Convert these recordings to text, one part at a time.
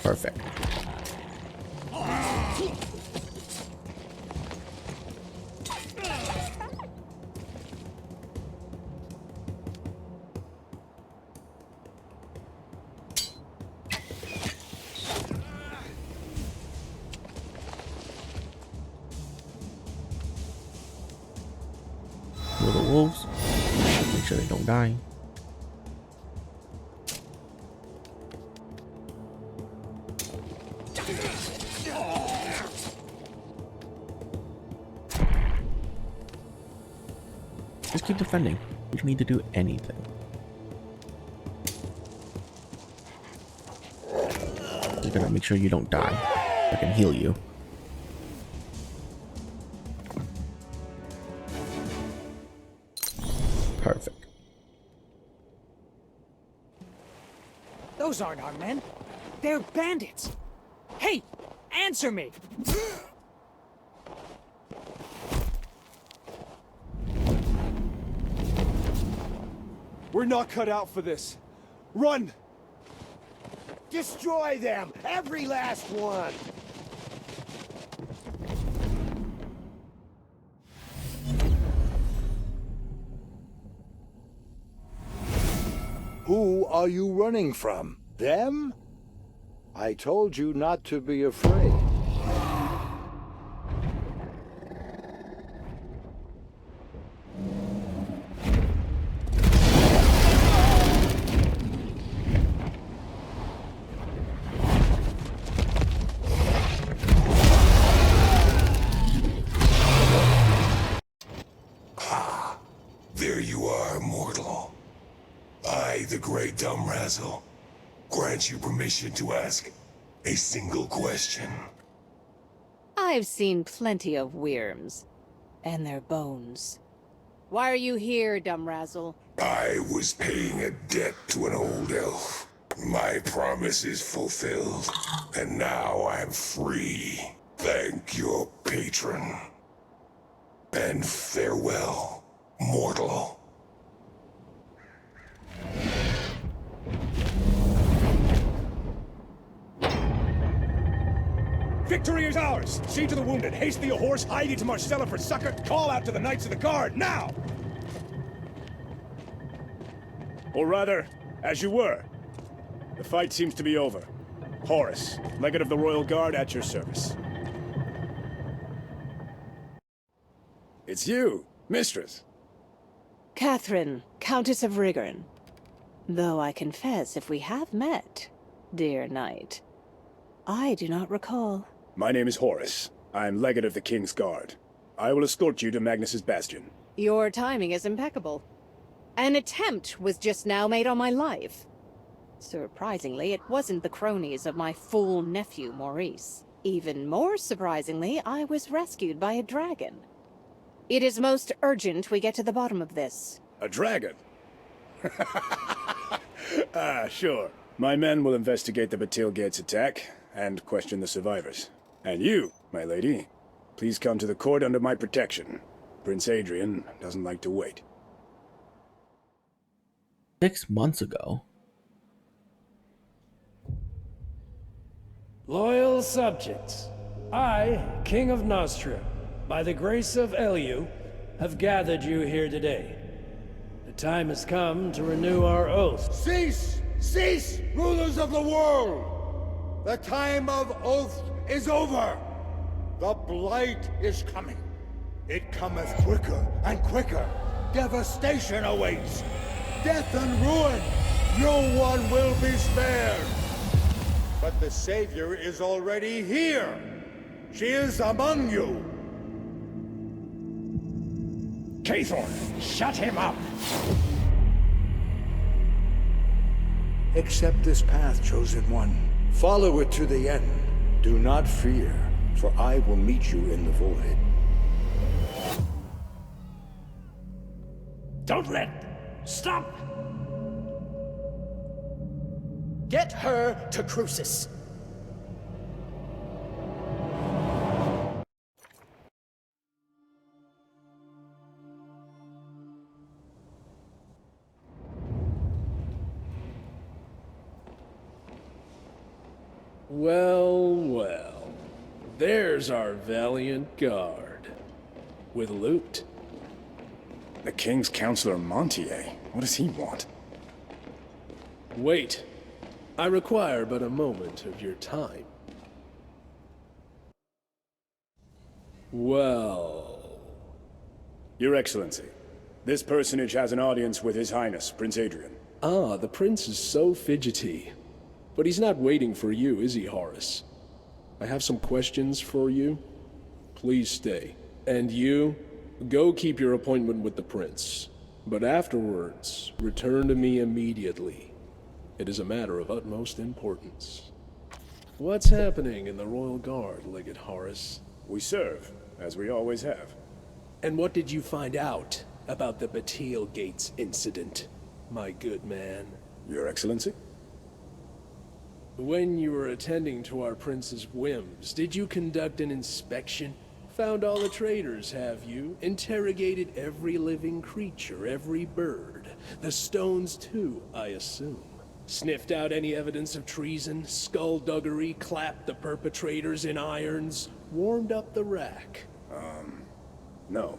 Perfect. Kill the wolves. Make sure they don't die. Just keep defending. You don't need to do anything. Just gotta make sure you don't die. I can heal you. Perfect. Those aren't our men. They're bandits. Hey, answer me! We're not cut out for this. Run! Destroy them! Every last one! Who are you running from? Them? I told you not to be afraid. There you are, mortal. I, the great dumb razzle, grant you permission to ask a single question. I've seen plenty of worms and their bones. Why are you here, dumb razzle? I was paying a debt to an old elf. My promise is fulfilled, and now I'm free. Thank your patron. And farewell, mortal. Victory is ours! See to the wounded, haste thee a horse, hie thee to Marcella for succor, call out to the Knights of the Guard, now! Or rather, as you were. The fight seems to be over. Horace, Legate of the Royal Guard, at your service. It's you, Mistress. Catherine, Countess of Riggern. Though I confess, if we have met, dear knight, I do not recall. My name is Horace. I'm Legate of the King's Guard. I will escort you to Magnus's Bastion. Your timing is impeccable. An attempt was just now made on my life. Surprisingly, it wasn't the cronies of my fool nephew, Maurice. Even more surprisingly, I was rescued by a dragon. It is most urgent we get to the bottom of this. A dragon? Sure. My men will investigate the Batil Gates attack and question the survivors. And you, my lady, please come to the court under my protection. Prince Adrian doesn't like to wait. 6 months ago. Loyal subjects, I, King of Nostria, by the grace of Eliu, have gathered you here today. The time has come to renew our oath. Cease! Cease, rulers of the world! The time of oath is over! The blight is coming. It cometh quicker and quicker. Devastation awaits. Death and ruin. No one will be spared. But the Savior is already here. She is among you. Cheathrough, shut him up! Accept this path, chosen one. Follow it to the end. Do not fear, for I will meet you in the void. Don't let... Stop! Get her to Crucis. Well, well. There's our valiant guard. With loot. The King's Counselor Montier? What does he want? Wait. I require but a moment of your time. Well... Your Excellency, this personage has an audience with His Highness, Prince Adrian. Ah, the prince is so fidgety. But he's not waiting for you, is he, Horace? I have some questions for you. Please stay. And you, go keep your appointment with the prince. But afterwards, return to me immediately. It is a matter of utmost importance. What's happening in the Royal Guard, Legate Horace? We serve, as we always have. And what did you find out about the Batil Gates incident, my good man? Your Excellency? When you were attending to our prince's whims, did you conduct an inspection? Found all the traitors, have you? Interrogated every living creature, every bird. The stones too, I assume. Sniffed out any evidence of treason, skullduggery, clapped the perpetrators in irons, warmed up the rack. No.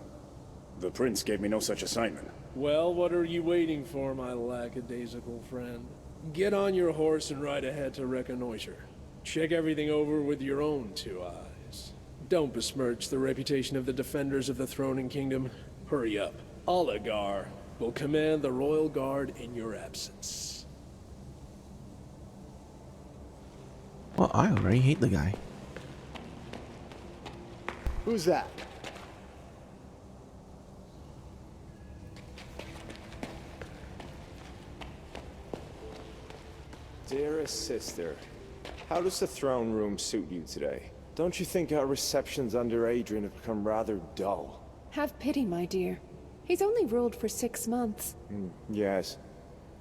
The Prince gave me no such assignment. Well, what are you waiting for, my lackadaisical friend? Get on your horse and ride ahead to reconnoiter. Check everything over with your own 2 eyes. Don't besmirch the reputation of the defenders of the throne and kingdom. Hurry up. Oligar will command the Royal Guard in your absence. Well, I already hate the guy. Who's that? Dearest sister, how does the throne room suit you today? Don't you think our receptions under Adrian have become rather dull? Have pity, my dear. He's only ruled for 6 months. Yes.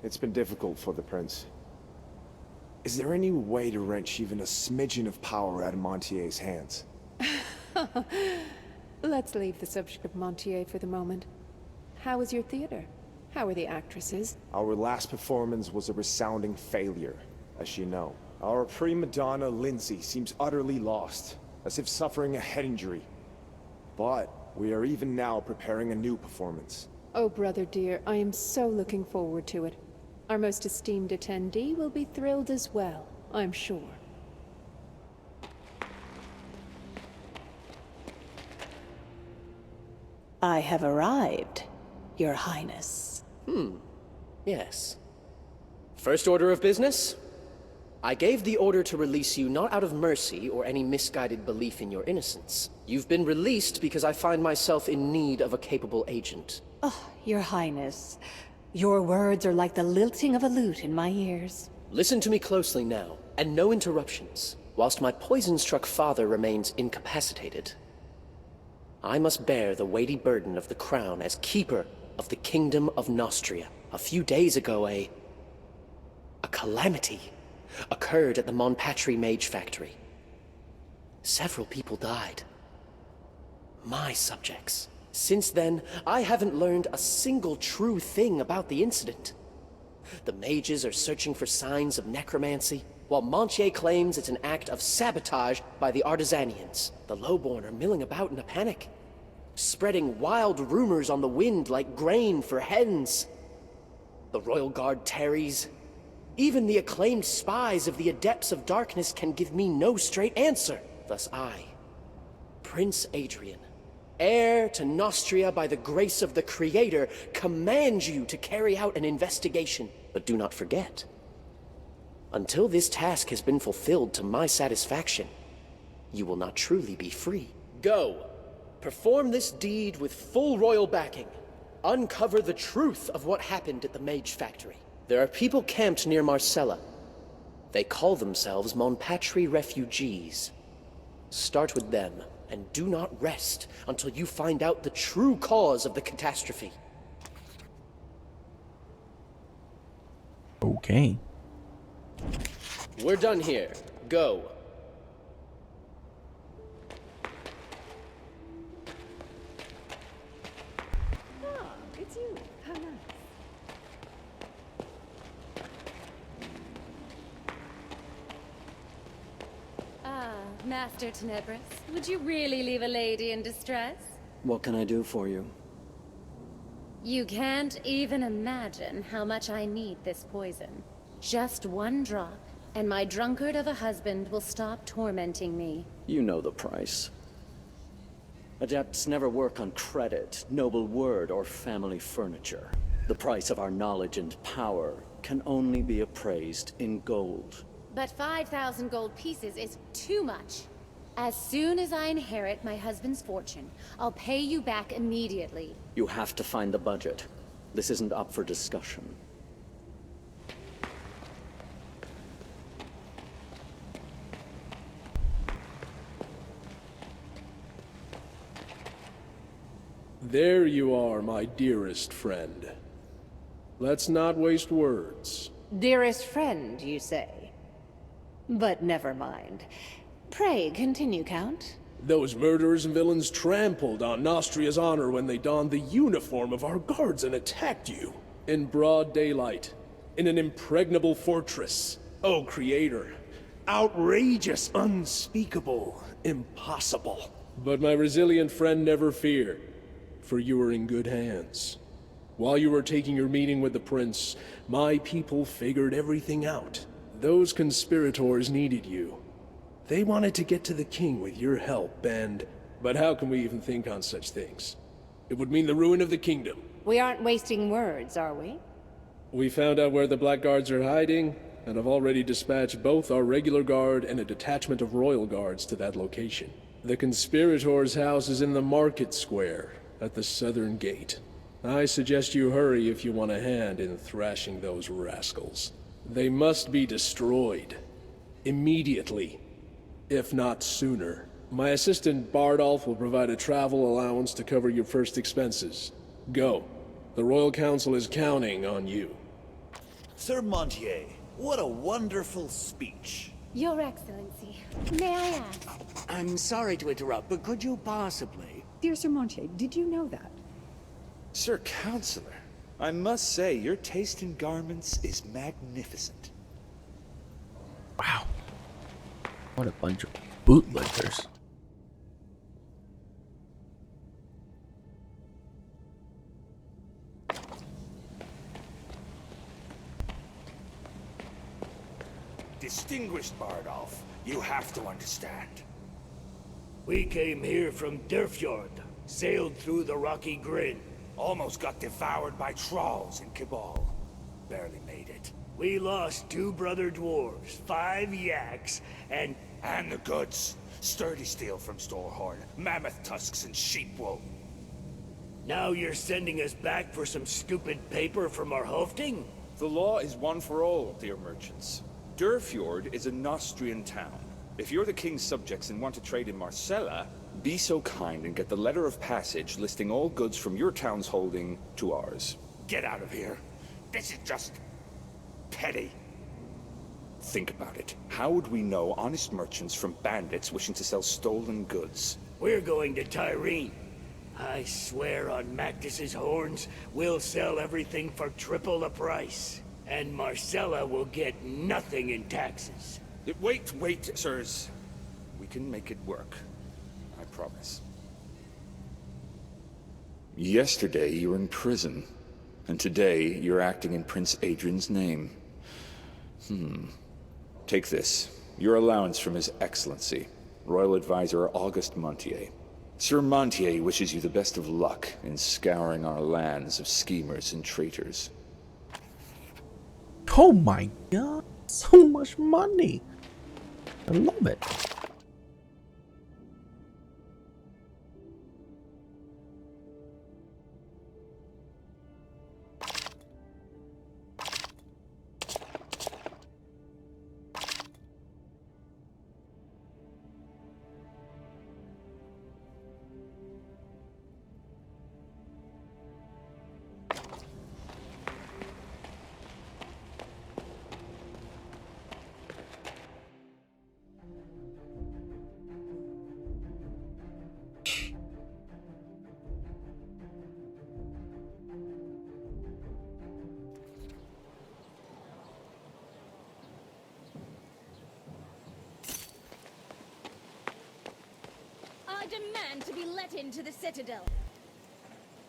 It's been difficult for the prince. Is there any way to wrench even a smidgen of power out of Montier's hands? Let's leave the subject of Montier for the moment. How was your theater? How were the actresses? Our last performance was a resounding failure, as you know. Our prima donna, Lindsay, seems utterly lost, as if suffering a head injury. But we are even now preparing a new performance. Oh, brother dear, I am so looking forward to it. Our most esteemed attendee will be thrilled as well, I'm sure. I have arrived, Your Highness. Yes. First order of business? I gave the order to release you not out of mercy or any misguided belief in your innocence. You've been released because I find myself in need of a capable agent. Oh, Your Highness. Your words are like the lilting of a lute in my ears. Listen to me closely now, and no interruptions. Whilst my poison-struck father remains incapacitated, I must bear the weighty burden of the crown as keeper of the Kingdom of Nostria. A few days ago, a calamity occurred at the Monpatri Mage Factory. Several people died. My subjects. Since then, I haven't learned a single true thing about the incident. The mages are searching for signs of necromancy, while Montier claims it's an act of sabotage by the Artisanians. The lowborn are milling about in a panic, spreading wild rumors on the wind like grain for hens. The Royal Guard tarries. Even the acclaimed spies of the Adepts of Darkness can give me no straight answer. Thus I, Prince Adrian, heir to Nostria by the grace of the Creator, command you to carry out an investigation. But do not forget, until this task has been fulfilled to my satisfaction, you will not truly be free. Go. Perform this deed with full royal backing. Uncover the truth of what happened at the Mage Factory. There are people camped near Marcella. They call themselves Monpatri refugees. Start with them, and do not rest until you find out the true cause of the catastrophe. Okay. We're done here. Go. It's you. How nice. Master Tenebris, would you really leave a lady in distress? What can I do for you? You can't even imagine how much I need this poison. Just one drop, and my drunkard of a husband will stop tormenting me. You know the price. Adepts never work on credit, noble word, or family furniture. The price of our knowledge and power can only be appraised in gold. But 5,000 gold pieces is too much. As soon as I inherit my husband's fortune, I'll pay you back immediately. You have to find the budget. This isn't up for discussion. There you are, my dearest friend. Let's not waste words. Dearest friend, you say? But never mind. Pray continue, Count. Those murderers and villains trampled on Nostria's honor when they donned the uniform of our guards and attacked you. In broad daylight. In an impregnable fortress. Oh, Creator. Outrageous, unspeakable, impossible. But my resilient friend never feared, for you were in good hands. While you were taking your meeting with the prince, my people figured everything out. Those conspirators needed you. They wanted to get to the king with your help, but how can we even think on such things? It would mean the ruin of the kingdom. We aren't wasting words, are we? We found out where the Blackguards are hiding, and have already dispatched both our regular guard and a detachment of royal guards to that location. The conspirator's house is in the market square, at the southern gate. I suggest you hurry if you want a hand in thrashing those rascals. They must be destroyed. Immediately. If not sooner. My assistant Bardolph will provide a travel allowance to cover your first expenses. Go. The Royal Council is counting on you. Sir Montier, what a wonderful speech. Your Excellency, may I ask? I'm sorry to interrupt, but could you possibly... Dear Sir Montier, did you know that? Sir Counselor, I must say your taste in garments is magnificent. Wow. What a bunch of bootlickers. Distinguished Bardolph, you have to understand. We came here from Derfjord, sailed through the Rocky Grin, almost got devoured by trolls in Cabal. Barely made it. We lost 2 brother dwarves, 5 yaks, and the goods. Sturdy steel from Storehorn, mammoth tusks and sheep wool. Now you're sending us back for some stupid paper from our hofting? The law is one for all, dear merchants. Derfjord is a Nostrian town. If you're the king's subjects and want to trade in Marcella, be so kind and get the letter of passage listing all goods from your town's holding to ours. Get out of here. This is just... petty. Think about it. How would we know honest merchants from bandits wishing to sell stolen goods? We're going to Tyrene. I swear on Mactus's horns, we'll sell everything for triple the price. And Marcella will get nothing in taxes. Wait, sirs. We can make it work. I promise. Yesterday you were in prison, and today you're acting in Prince Adrian's name. Take this. Your allowance from His Excellency, Royal Advisor Auguste Montier. Sir Montier wishes you the best of luck in scouring our lands of schemers and traitors. Oh my god, so much money. I love it. I demand to be let into the Citadel.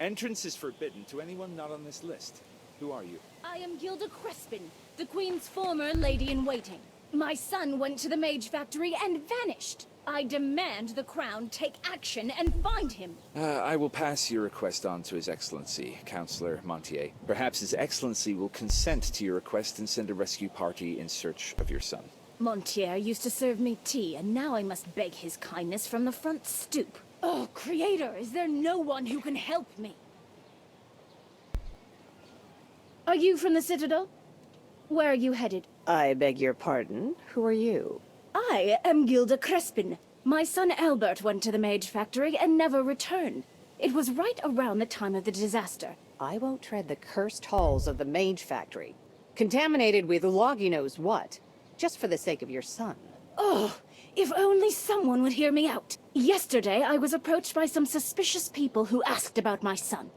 Entrance is forbidden to anyone not on this list. Who are you? I am Gilda Crespin, the Queen's former lady-in-waiting. My son went to the Mage Factory and vanished. I demand the Crown take action and find him. I will pass your request on to His Excellency, Councillor Montier. Perhaps His Excellency will consent to your request and send a rescue party in search of your son. Montier used to serve me tea, and now I must beg his kindness from the front stoop. Oh, Creator, is there no one who can help me? Are you from the Citadel? Where are you headed? I beg your pardon? Who are you? I am Gilda Crespin. My son Albert went to the Mage Factory and never returned. It was right around the time of the disaster. I won't tread the cursed halls of the Mage Factory, contaminated with Loggy knows what, just for the sake of your son. Oh, if only someone would hear me out. Yesterday, I was approached by some suspicious people who asked about my son.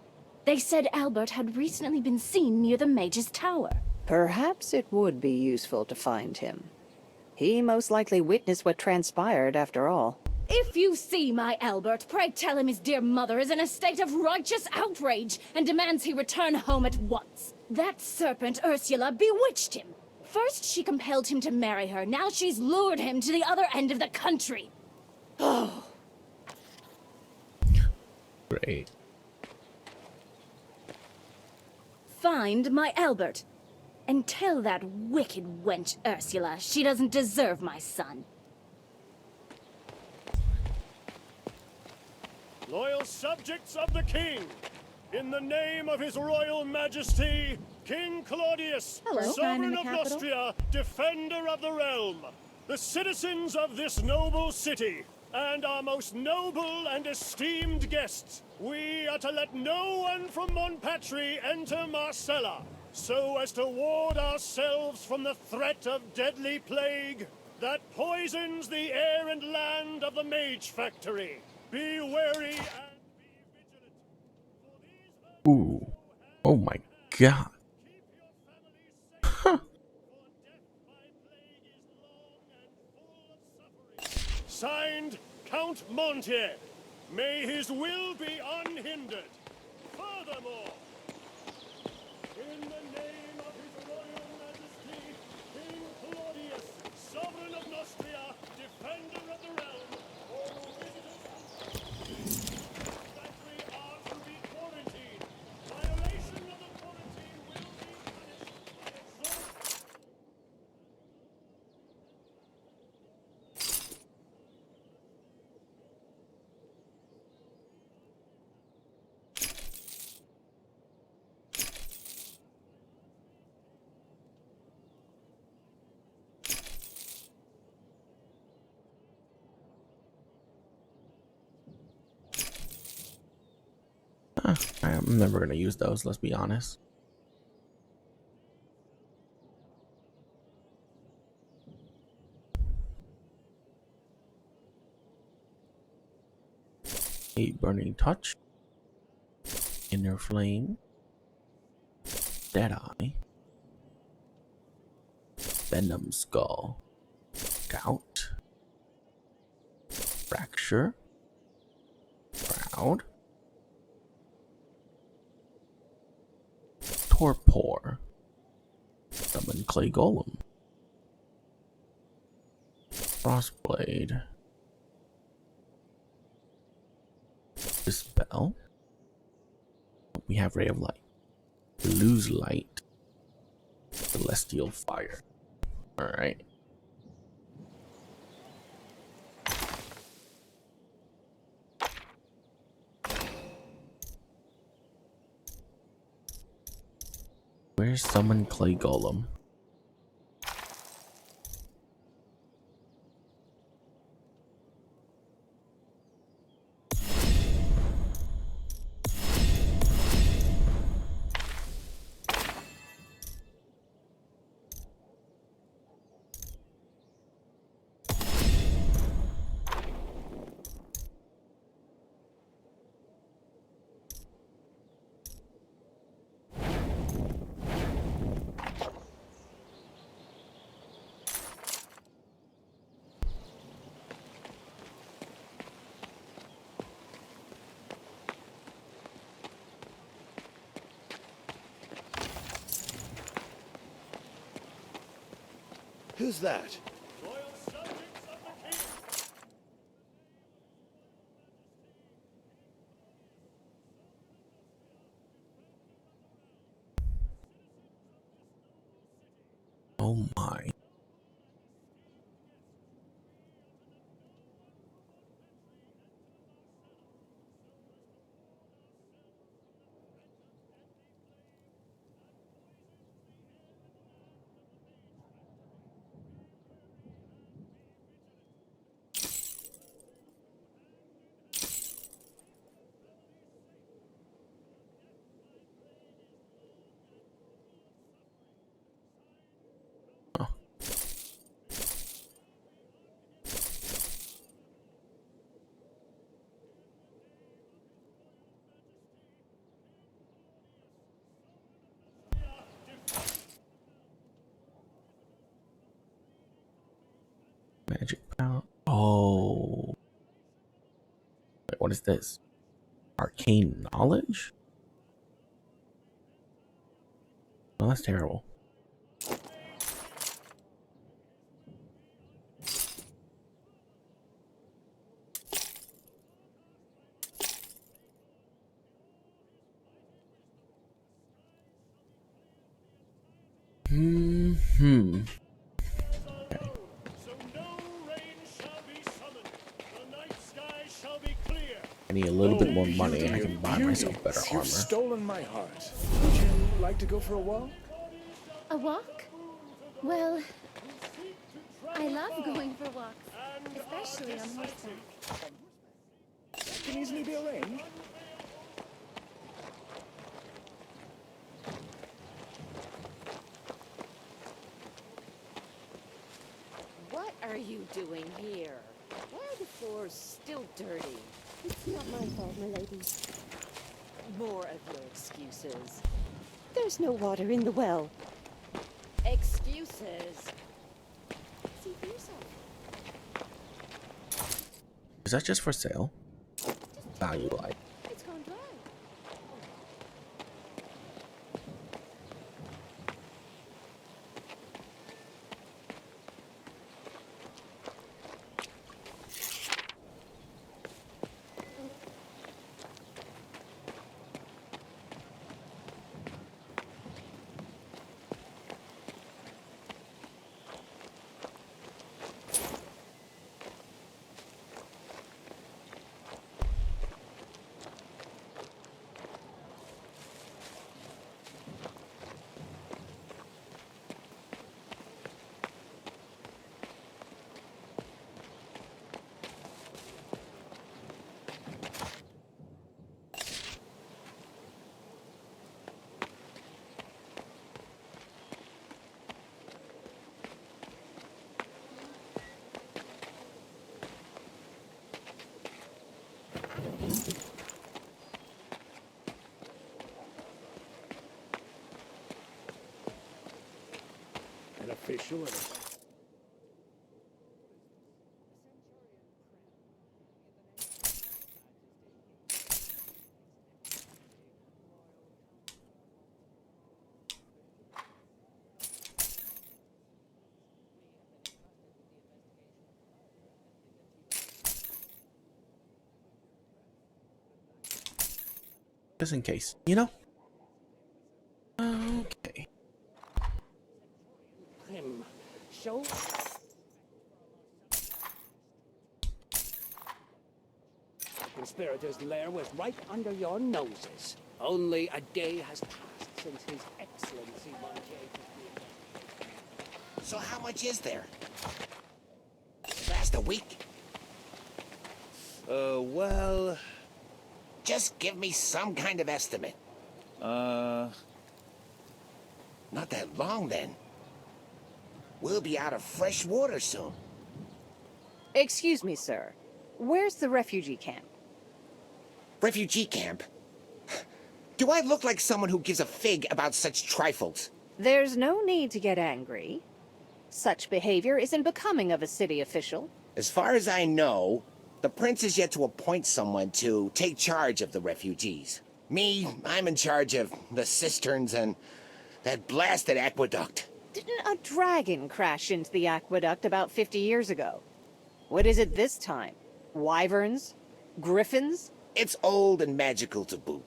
They said Albert had recently been seen near the Mage's Tower. Perhaps it would be useful to find him. He most likely witnessed what transpired, after all. If you see my Albert, pray tell him his dear mother is in a state of righteous outrage and demands he return home at once. That serpent Ursula bewitched him. First she compelled him to marry her, now she's lured him to the other end of the country. Oh. Great. Find my Albert. And tell that wicked wench Ursula she doesn't deserve my son. Loyal subjects of the King, in the name of His Royal Majesty, King Claudius, Hello. Sovereign of Nostria, Defender of the Realm, the citizens of this noble city, and our most noble and esteemed guests, we are to let no one from Monpatri enter Marcella, so as to ward ourselves from the threat of deadly plague that poisons the air and land of the Mage Factory. Be wary and Ooh. Oh my god. Huh. Signed, Count Montier. May his will be unhindered. Furthermore, in the name of His Royal Majesty, King Claudius, Sovereign of Nostria, Defender of the Realm, all visitors to the factory are to be quarantined. Violation of the quarantine will be punished by exorbitant. I'm never gonna use those, let's be honest. A burning touch, inner flame, Deadeye, venom skull, gout, fracture, proud, torpor, summon clay golem, frostblade, dispel. We have ray of light, lose light, celestial fire. All right. Where's summon clay golem? Who's that? Oh my. Magic power. Oh. Wait, what is this? Arcane knowledge? Oh, that's terrible. Hmm. Okay. I need a little bit more money and I can buy myself better armor. You've stolen my heart. Would you like to go for a walk? A walk? Well, I love going for walks, especially on horseback. That can easily be arranged. What are you doing here? Why are the floors still dirty? It's not my fault, my lady. More of your excuses. There's no water in the well. Excuses. See for yourself. Is that just for sale? Value light. It's gone dry. An official and Just in case, you know? Okay. Him. Show. The conspirator's lair was right under your noses. Only a day has passed since His Excellency Montier. So how much is there? Last a week? Well... Just give me some kind of estimate. Not that long, then. We'll be out of fresh water soon. Excuse me, sir. Where's the refugee camp? Refugee camp? Do I look like someone who gives a fig about such trifles? There's no need to get angry. Such behavior isn't becoming of a city official. As far as I know, the prince is yet to appoint someone to take charge of the refugees. Me, I'm in charge of the cisterns and that blasted aqueduct. Didn't a dragon crash into the aqueduct about 50 years ago? What is it this time? Wyverns? Griffins? It's old and magical to boot.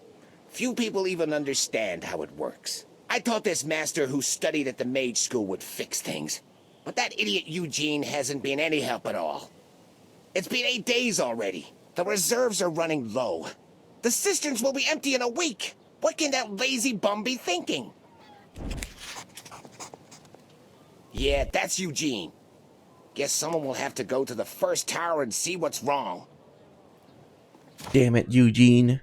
Few people even understand how it works. I thought this master who studied at the mage school would fix things. But that idiot Eugene hasn't been any help at all. It's been 8 days already. The reserves are running low. The cisterns will be empty in a week. What can that lazy bum be thinking? Yeah, that's Eugene. Guess someone will have to go to the first tower and see what's wrong. Damn it, Eugene.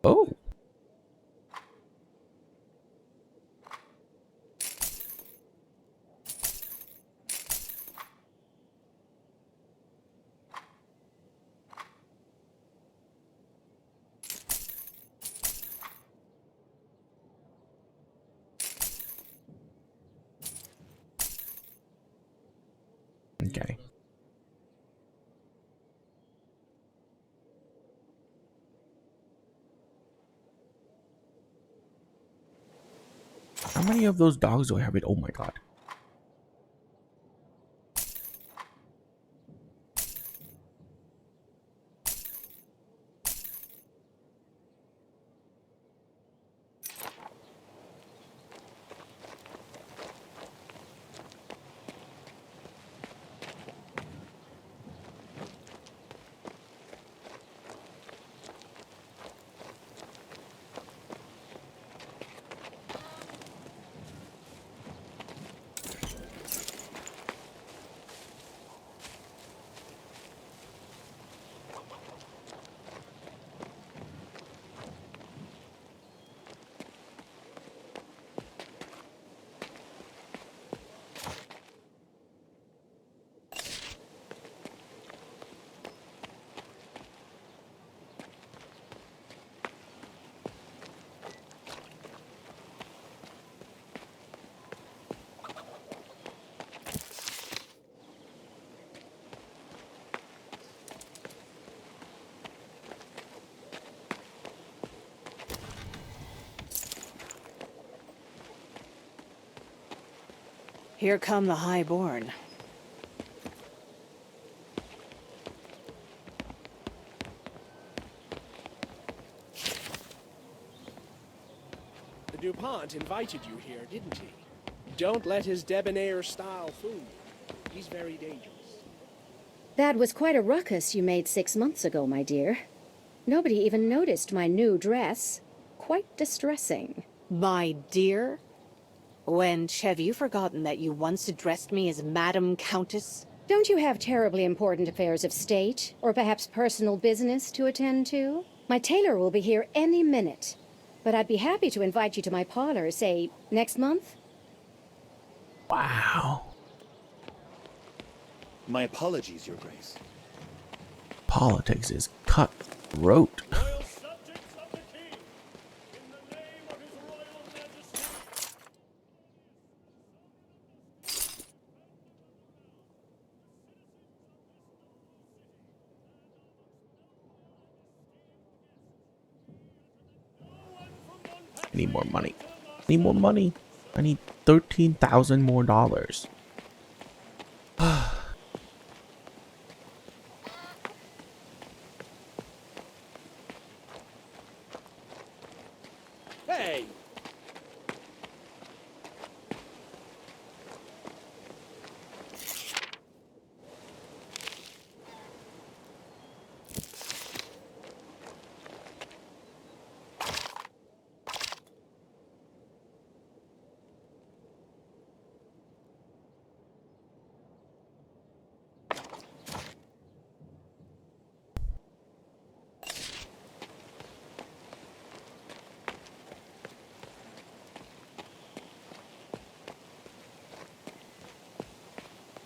Oh. Okay. How many of those dogs do I have? Oh my god. Here come the highborn. The DuPont invited you here, didn't he? Don't let his debonair style fool you. He's very dangerous. That was quite a ruckus you made 6 months ago, my dear. Nobody even noticed my new dress. Quite distressing. My dear? Wench, have you forgotten that you once addressed me as Madam Countess? Don't you have terribly important affairs of state, or perhaps personal business to attend to? My tailor will be here any minute. But I'd be happy to invite you to my parlor, say, next month? Wow. My apologies, Your Grace. Politics is cutthroat. I need more money. I need more money. I need 13,000 more dollars. Hey!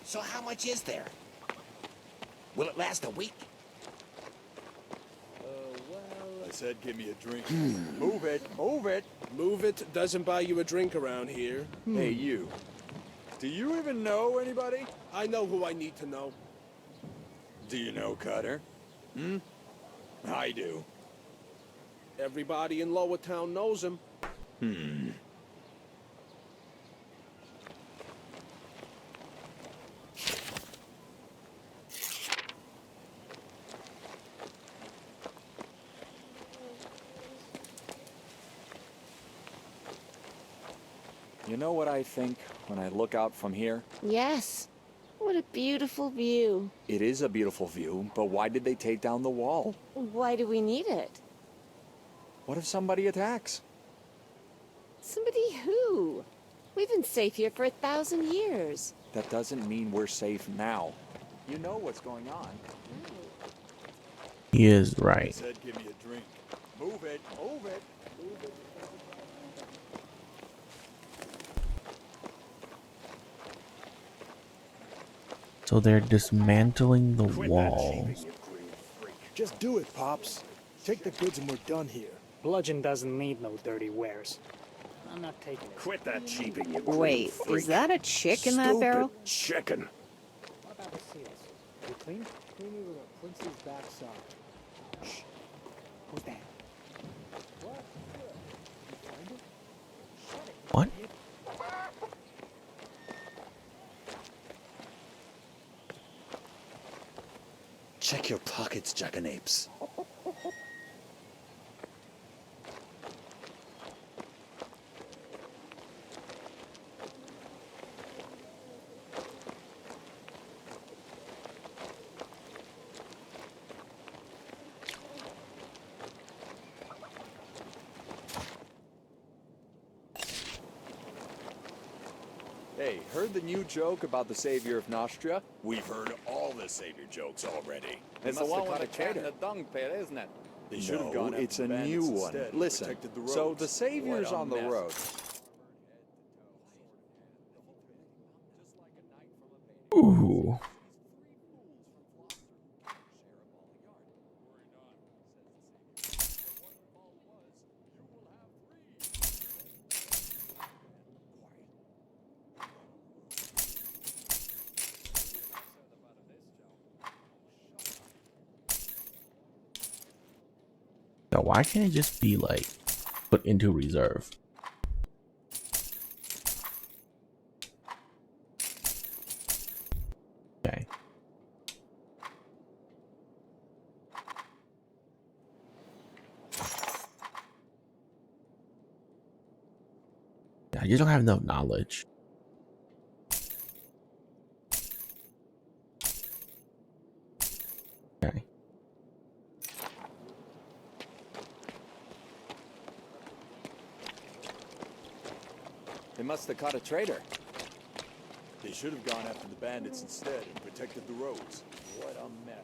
So how much is there? Will it last a week? Well, said give me a drink. Move it, move it. Move it doesn't buy you a drink around here. Hey, you. Do you even know anybody? I know who I need to know. Do you know Cutter? I do. Everybody in Lower Town knows him. You know what I think when I look out from here? Yes. What a beautiful view. It is a beautiful view, but why did they take down the wall? Why do we need it? What if somebody attacks? Somebody who? We've been safe here for 1,000 years. That doesn't mean we're safe now. You know what's going on. He is right. Said give me a drink. Move it, move it, move it. So they're dismantling the wall. Just do it, Pops. Take the goods and we're done here. Bludgeon doesn't need no dirty wares. I'm not taking it. Quit that cheaping, you Wait, freak. is that a chick in that barrel? Chicken. What about the seals? You clean? Clean it with a prince's backside. Shh. Who's that? What? Check your pockets, jackanapes. Hey, heard the new joke about the savior of Nostria? We've heard all the savior jokes already. It's the one with the cat in the dung pit, isn't it? They should have gone it's after a the new bandits one. instead and Listen, protected the so roads. the savior's What a on the mess. road. Ooh. Now, why can't it just be like put into reserve? Okay. I just don't have enough knowledge. Okay. They must have caught a traitor. They should have gone after the bandits instead and protected the roads. What a mess.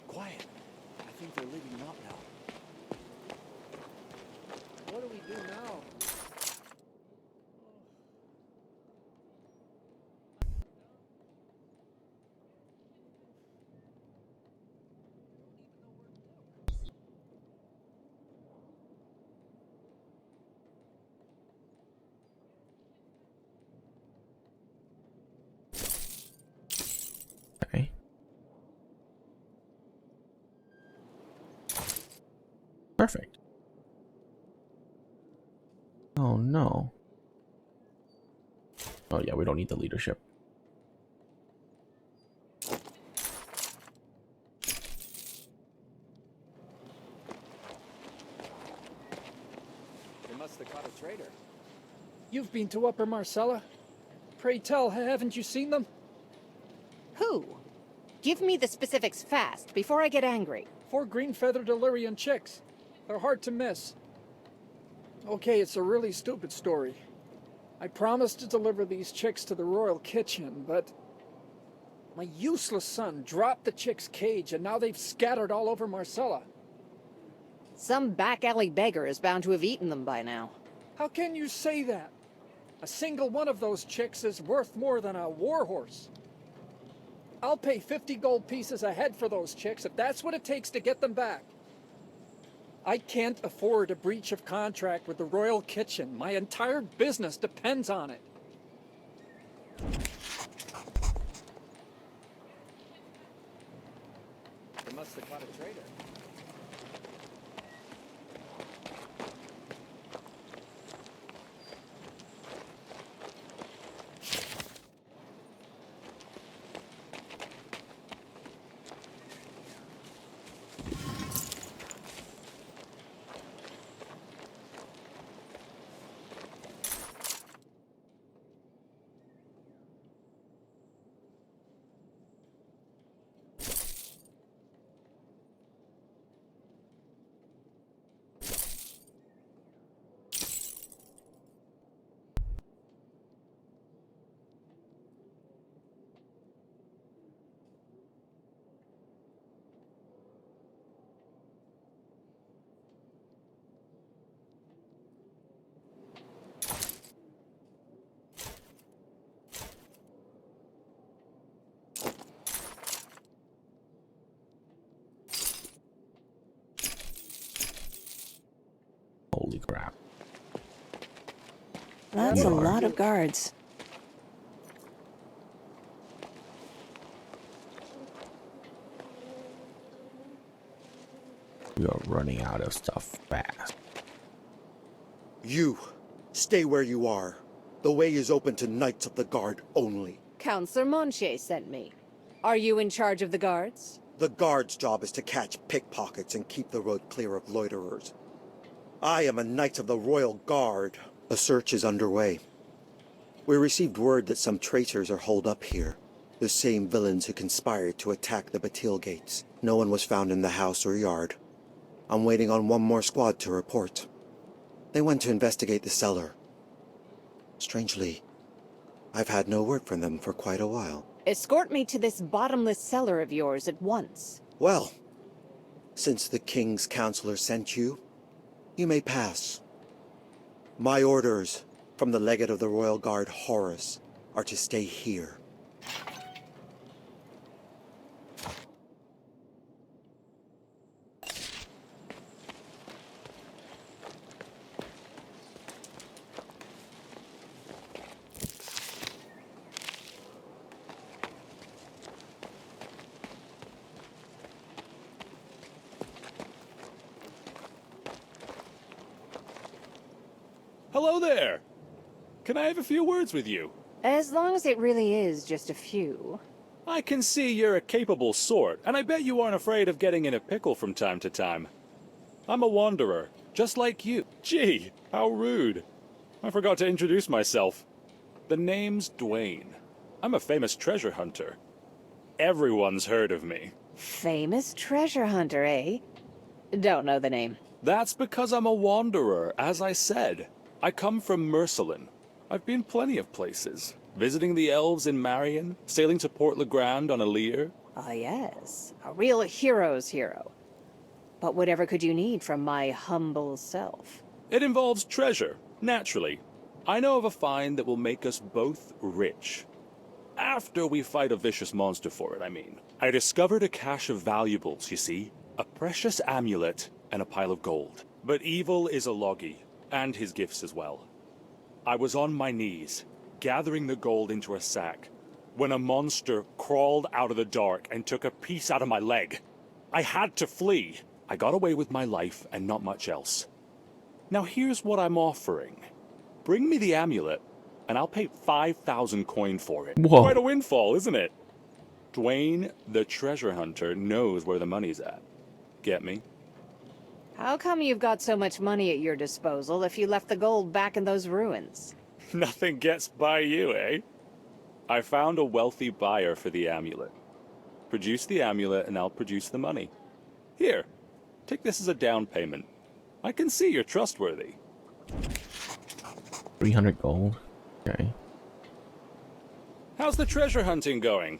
Quiet. I think they're leaving him out now. What do we do now? Okay. Perfect. Oh no. Oh yeah, we don't need the leadership. They must have caught a traitor. You've been to Upper Marcella? Pray tell, haven't you seen them? Who? Give me the specifics fast, before I get angry. 4 green-feathered Illyrian chicks. They're hard to miss. Okay, it's a really stupid story. I promised to deliver these chicks to the royal kitchen, but my useless son dropped the chicks' cage and now they've scattered all over Marcella. Some back-alley beggar is bound to have eaten them by now. How can you say that? A single one of those chicks is worth more than a warhorse. I'll pay 50 gold pieces a head for those chicks if that's what it takes to get them back. I can't afford a breach of contract with the Royal Kitchen. My entire business depends on it. They must have caught a traitor. Holy crap. That's a lot of guards. We are running out of stuff fast. You, stay where you are. The way is open to Knights of the Guard only. Councillor Montier sent me. Are you in charge of the guards? The guard's job is to catch pickpockets and keep the road clear of loiterers. I am a Knight of the Royal Guard. A search is underway. We received word that some traitors are holed up here. The same villains who conspired to attack the Batil gates. No one was found in the house or yard. I'm waiting on one more squad to report. They went to investigate the cellar. Strangely, I've had no word from them for quite a while. Escort me to this bottomless cellar of yours at once. Well, since the King's Counselor sent you, you may pass. My orders from the Legate of the Royal Guard, Horace, are to stay here. Hello there! Can I have a few words with you? As long as it really is just a few. I can see you're a capable sort, and I bet you aren't afraid of getting in a pickle from time to time. I'm a wanderer, just like you. Gee, how rude. I forgot to introduce myself. The name's Dwayne. I'm a famous treasure hunter. Everyone's heard of me. Famous treasure hunter, eh? Don't know the name. That's because I'm a wanderer, as I said. I come from Mercelin. I've been plenty of places. Visiting the elves in Marion, sailing to Port Legrand on a leer. Ah, yes. A real hero's hero. But whatever could you need from my humble self? It involves treasure, naturally. I know of a find that will make us both rich. After we fight a vicious monster for it, I mean. I discovered a cache of valuables, you see. A precious amulet and a pile of gold. But evil is a loggy, and his gifts as well. I was on my knees, gathering the gold into a sack, when a monster crawled out of the dark and took a piece out of my leg. I had to flee. I got away with my life and not much else. Now here's what I'm offering. Bring me the amulet, and I'll pay 5,000 coin for it. Whoa. Quite a windfall, isn't it? Dwayne, the treasure hunter, knows where the money's at. Get me? How come you've got so much money at your disposal if you left the gold back in those ruins? Nothing gets by you, eh? I found a wealthy buyer for the amulet. Produce the amulet and I'll produce the money. Here, take this as a down payment. I can see you're trustworthy. 300 gold. Okay. How's the treasure hunting going?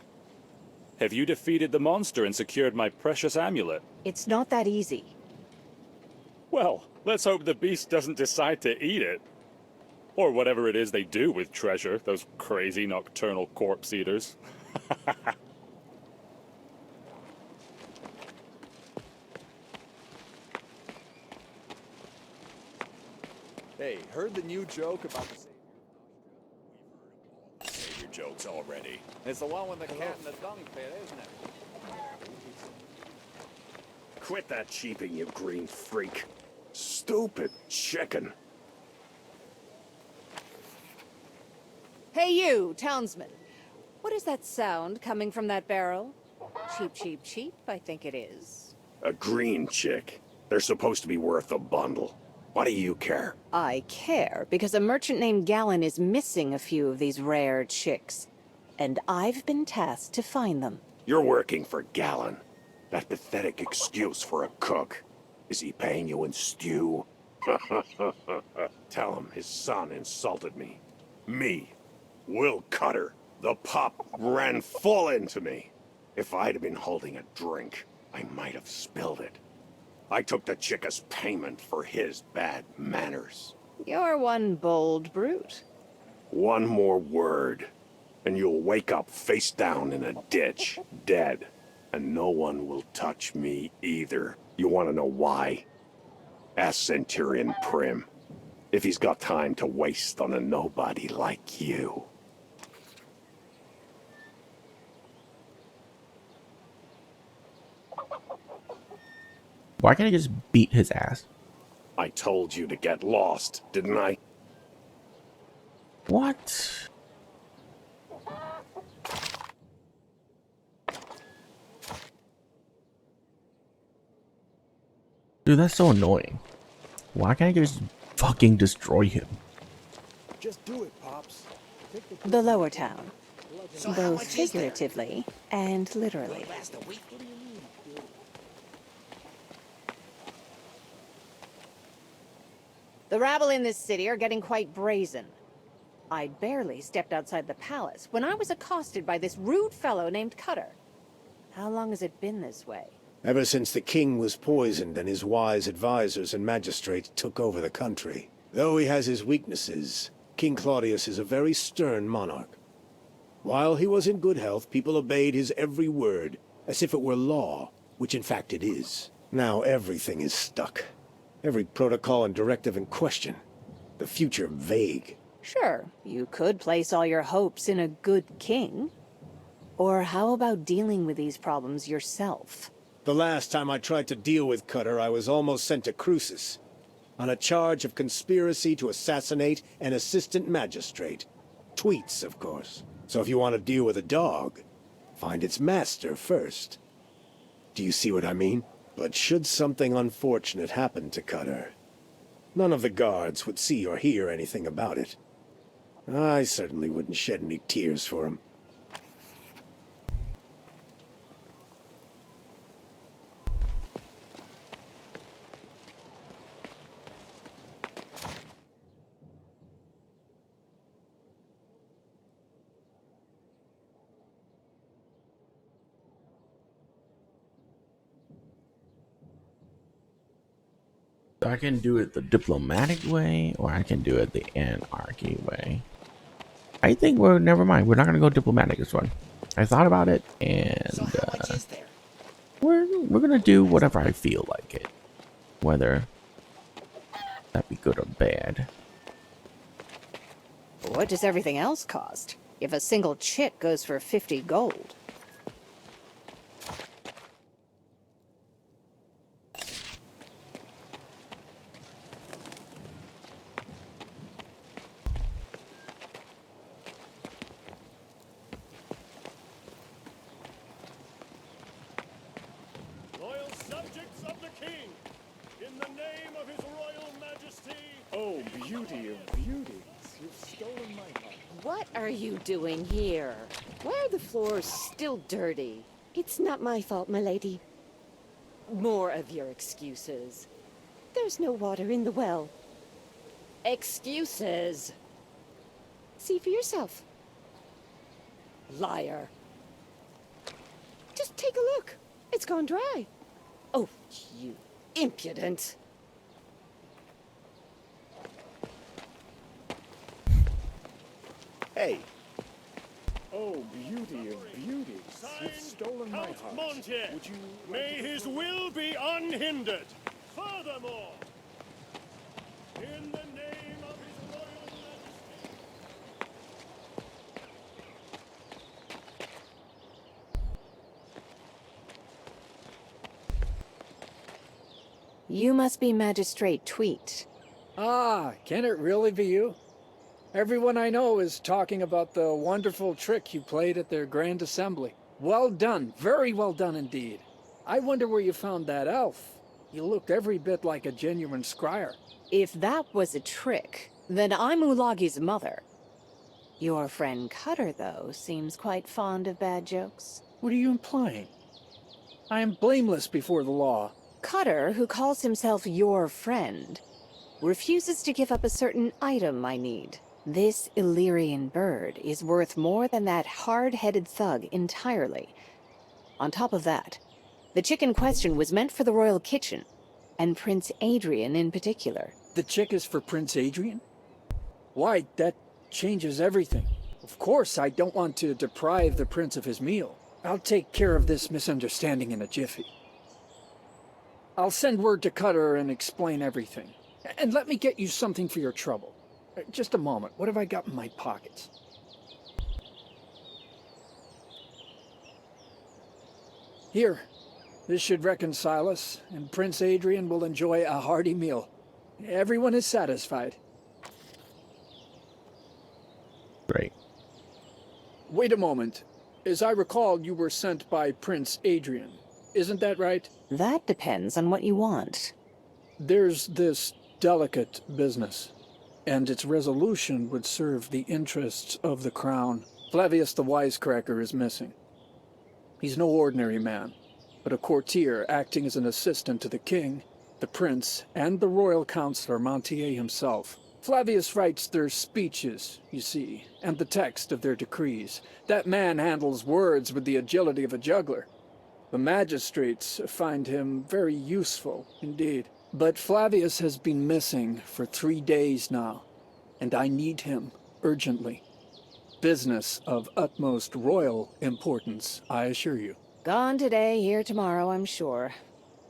Have you defeated the monster and secured my precious amulet? It's not that easy. Well, let's hope the beast doesn't decide to eat it. Or whatever it is they do with treasure, those crazy nocturnal corpse eaters. Hey, heard the new joke about the Savior jokes already. It's the one with the cat in the dung pit, isn't it? Quit that cheeping, you green freak. Stupid chicken. Hey you, townsman. What is that sound coming from that barrel? Cheap, cheap, cheap, I think it is. A green chick. They're supposed to be worth a bundle. Why do you care? I care because a merchant named Gallon is missing a few of these rare chicks. And I've been tasked to find them. You're working for Gallon. That pathetic excuse for a cook. Is he paying you in stew? Tell him his son insulted me. Me, Will Cutter. The pup ran full into me. If I'd have been holding a drink, I might have spilled it. I took the chick as payment for his bad manners. You're one bold brute. One more word, and you'll wake up face down in a ditch, dead. And no one will touch me either. You want to know why? Ask Centurion Prim, if he's got time to waste on a nobody like you. Why can't I just beat his ass? I told you to get lost, didn't I? What? Dude, that's so annoying. Why can't I just fucking destroy him? Just do it, Pops. The lower town. So how Both much is there? figuratively and literally. Last a week? The rabble in this city are getting quite brazen. I'd barely stepped outside the palace when I was accosted by this rude fellow named Cutter. How long has it been this way? Ever since the king was poisoned and his wise advisors and magistrates took over the country. Though he has his weaknesses, King Claudius is a very stern monarch. While he was in good health, people obeyed his every word, as if it were law, which in fact it is. Now everything is stuck. Every protocol and directive in question. The future vague. Sure, you could place all your hopes in a good king. Or how about dealing with these problems yourself? The last time I tried to deal with Cutter, I was almost sent to Crucis, on a charge of conspiracy to assassinate an assistant magistrate. Tweets, of course. So if you want to deal with a dog, find its master first. Do you see what I mean? But should something unfortunate happen to Cutter, none of the guards would see or hear anything about it. I certainly wouldn't shed any tears for him. I can do it the diplomatic way, or I can do it the anarchy way. I think never mind. We're not gonna go diplomatic this one. I thought about it, and we're gonna do whatever I feel like it, whether that be good or bad. What does everything else cost? If a single chick goes for 50 gold. Loyal subjects of the king, in the name of his royal majesty. Oh, beauty of beauties. You've stolen my heart. What are you doing here? Why are the floors still dirty? It's not my fault, my lady. More of your excuses. There's no water in the well. Excuses. See for yourself. Liar. Just take a look. It's gone dry. Oh, you impudent. Hey. Oh, beauty of beauties. You've stolen my Count heart. Montier. Would you May his will be unhindered. Furthermore, in the name You must be Magistrate Tweet. Ah, can it really be you? Everyone I know is talking about the wonderful trick you played at their Grand Assembly. Well done, very well done indeed. I wonder where you found that elf. You looked every bit like a genuine scryer. If that was a trick, then I'm Ulagi's mother. Your friend Cutter, though, seems quite fond of bad jokes. What are you implying? I am blameless before the law. Cutter, who calls himself your friend, refuses to give up a certain item I need. This Illyrian bird is worth more than that hard-headed thug entirely. On top of that, the chick in question was meant for the royal kitchen, and Prince Adrian in particular. The chick is for Prince Adrian? Why, that changes everything. Of course, I don't want to deprive the prince of his meal. I'll take care of this misunderstanding in a jiffy. I'll send word to Cutter and explain everything. And let me get you something for your trouble. Just a moment. What have I got in my pockets? Here. This should reconcile us, and Prince Adrian will enjoy a hearty meal. Everyone is satisfied. Great. Wait a moment. As I recall, you were sent by Prince Adrian. Isn't that right? That depends on what you want. There's this delicate business, and its resolution would serve the interests of the crown. Flavius the Wisecracker is missing. He's no ordinary man, but a courtier acting as an assistant to the king, the prince, and the royal counselor Montier himself. Flavius writes their speeches, you see, and the text of their decrees. That man handles words with the agility of a juggler. The magistrates find him very useful indeed. But Flavius has been missing for 3 days now, and I need him urgently. Business of utmost royal importance, I assure you. Gone today, here tomorrow, I'm sure.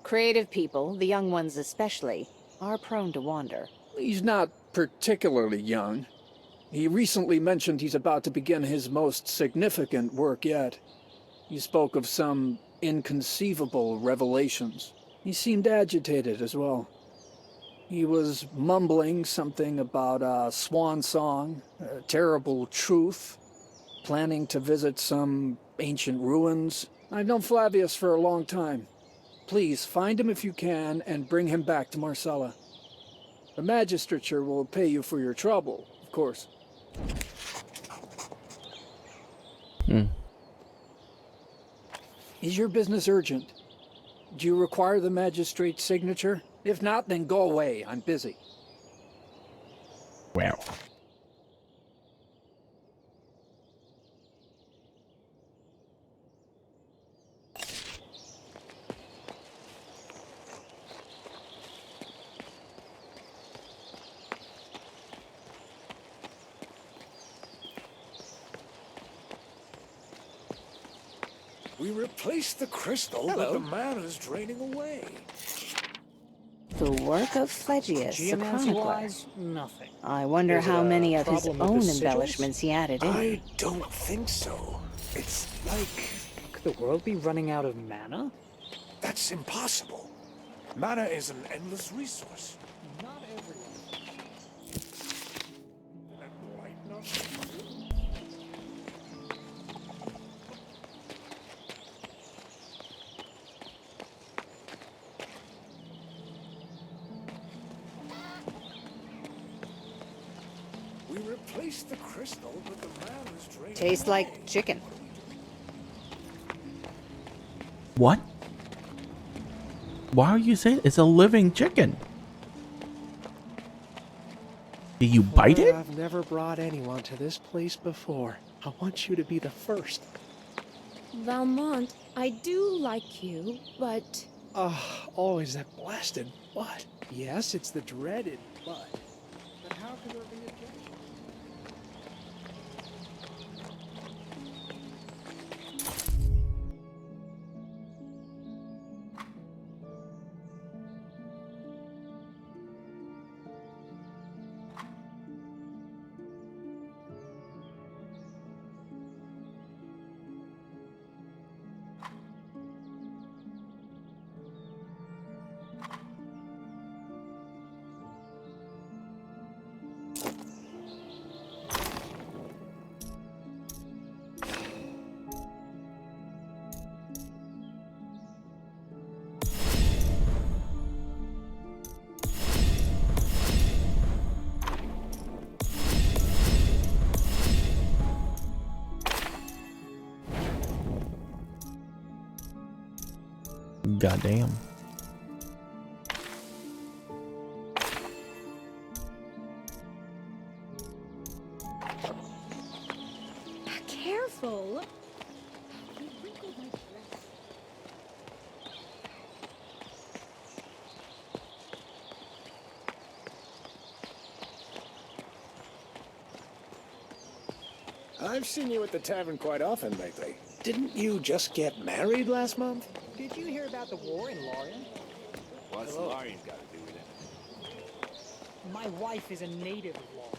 Creative people, the young ones especially, are prone to wander. He's not particularly young. He recently mentioned he's about to begin his most significant work yet. He spoke of some inconceivable revelations. He seemed agitated as well. He was mumbling something about a swan song, a terrible truth, planning to visit some ancient ruins. I've known Flavius for a long time. Please, find him if you can and bring him back to Marcella. The magistrature will pay you for your trouble, of course. Is your business urgent? Do you require the magistrate's signature? If not, then go away. I'm busy. Well. We replaced the crystal, but the mana's draining away. The work of Phlegyas, the chronicler. Geomancy-wise, nothing. I wonder Is it how a many of his problem with own the sigils? embellishments he added in. I don't think so. It's like... Could the world be running out of mana? That's impossible. Mana is an endless resource. Not everyone. We replaced the crystal, but the mana's draining Tastes away. like chicken. What? Why are you saying it's a living chicken? Did you bite it? I've never brought anyone to this place before. I want you to be the first. Valmont, I do like you, but... Always that blasted but. Yes, it's the dreaded but. But how can there be objection? Goddamn. Careful. I've seen you at the tavern quite often lately. Didn't you just get married last month? Did you hear about the war in Lorien? What's Hello. Lorien got to do with it? My wife is a native of Lorien.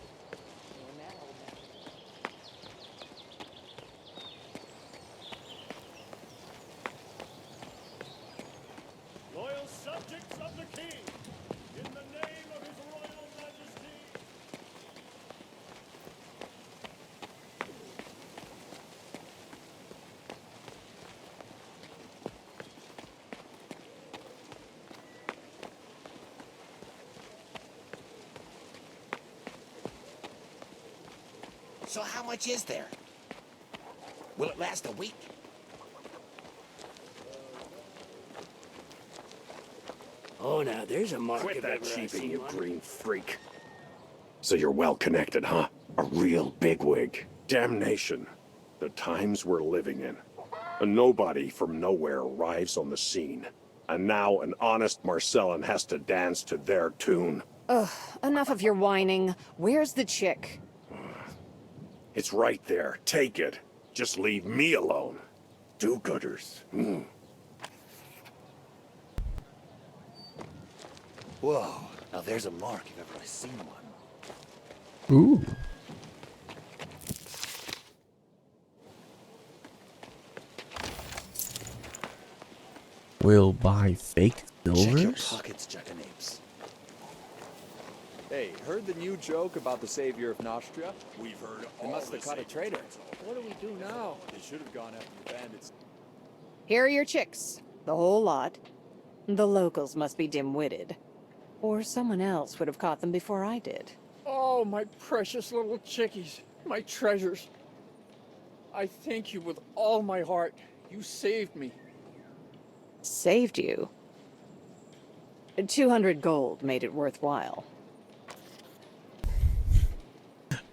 Loyal subjects of the king, in the name of his royal majesty. So how much is there? Will it last a week? Oh, now there's a market. Quit that if ever I cheaping, seen you one. green freak. So you're well connected, huh? A real bigwig. Damnation. The times we're living in. A nobody from nowhere arrives on the scene. And now an honest Marcellan has to dance to their tune. Ugh, enough of your whining. Where's the chick? It's right there. Take it. Just leave me alone. Do-gooders. Whoa, now there's a mark if ever I seen one. Ooh. We'll buy fake Check your silvers? pockets, jackanapes. Hey, heard the new joke about the savior of Nostria? We've heard They all must have the caught a same traitor. jokes already. What do we do now? They should have gone after the bandits. Here are your chicks. The whole lot. The locals must be dim-witted. Or someone else would have caught them before I did. Oh, my precious little chickies. My treasures. I thank you with all my heart. You saved me. Saved you. 200 gold made it worthwhile.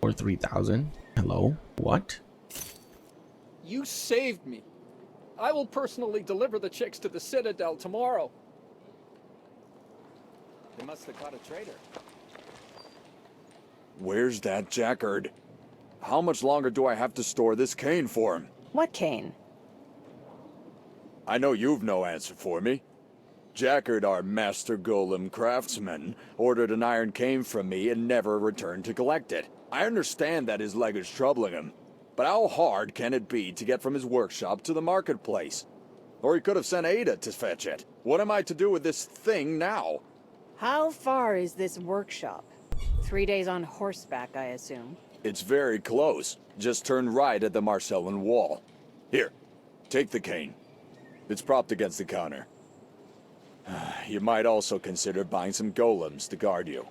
Or 3,000? Hello? What? You saved me. I will personally deliver the chicks to the Citadel tomorrow. They must have caught a traitor. Where's that Jackard? How much longer do I have to store this cane for him? What cane? I know you've no answer for me. Jackard, our master golem craftsman, ordered an iron cane from me and never returned to collect it. I understand that his leg is troubling him, but how hard can it be to get from his workshop to the marketplace? Or he could have sent Ada to fetch it. What am I to do with this thing now? How far is this workshop? 3 days on horseback, I assume. It's very close. Just turn right at the Marcellan wall. Here, take the cane. It's propped against the counter. You might also consider buying some golems to guard you.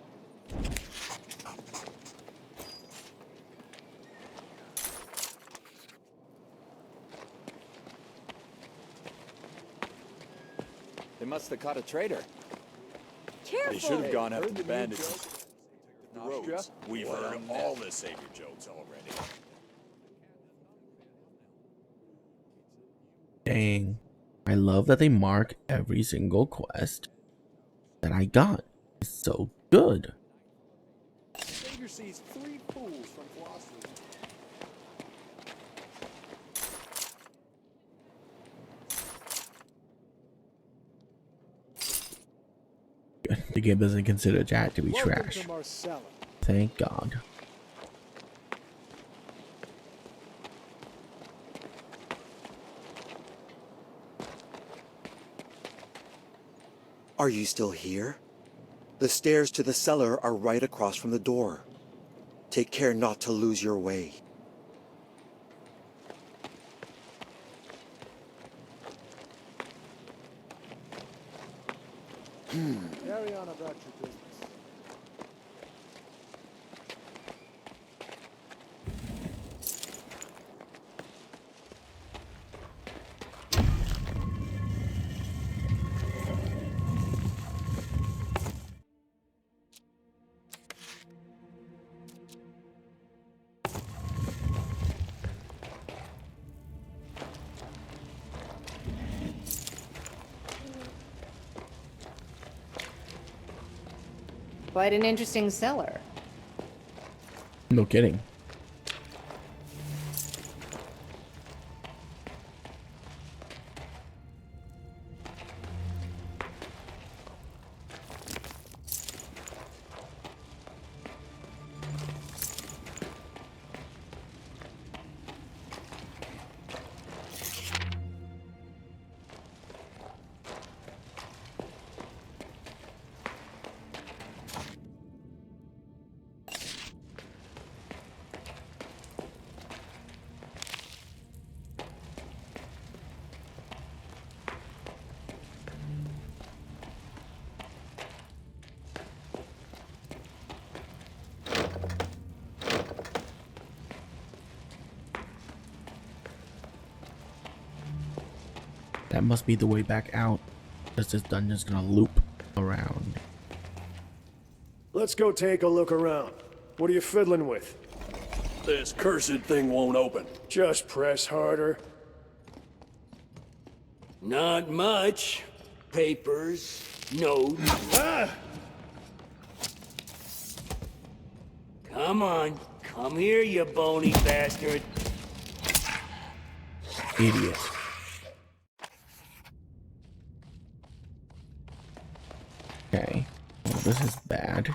They must have caught a traitor. They should have gone after Heard the new bandits. joke? The Nostria? roads. We've What heard a all mess. the savior jokes already. Dang. I love that they mark every single quest that I got. It's so good. Savior sees 3 fools from philosophy. The game doesn't consider Jack to be Welcome trash. to Marcella. Thank God. Are you still here? The stairs to the cellar are right across from the door. Take care not to lose your way. Carry on about your business. Quite an interesting cellar. No kidding. That must be the way back out, because this dungeon's gonna loop around. Let's go take a look around. What are you fiddling with? This cursed thing won't open. Just press harder. Not much. Papers, notes. Ah! Come on. Come here, you bony bastard. Idiot. Okay. Well, this is bad.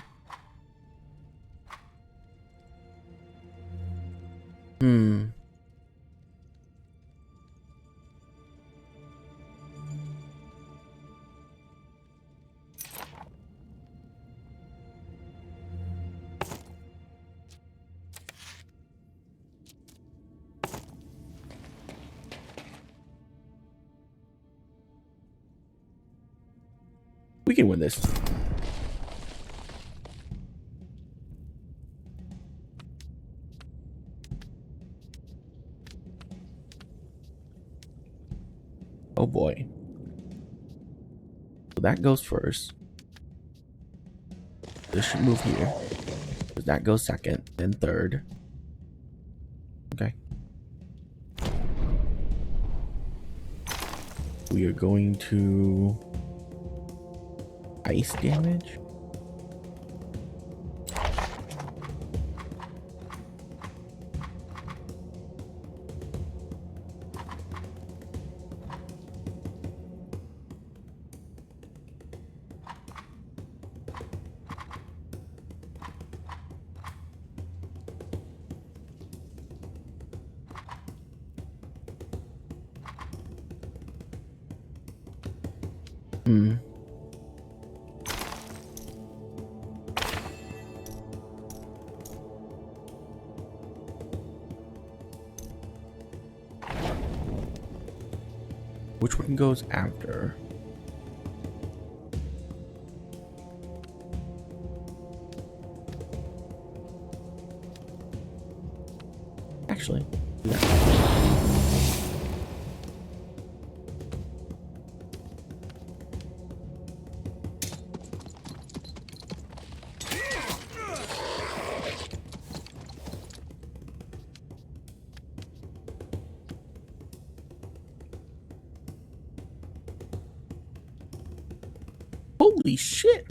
We can win this. Oh boy. So that goes first. This should move here. That goes second, then third. Okay. We are going to ice damage. Which one goes after? Actually, yeah. Holy shit!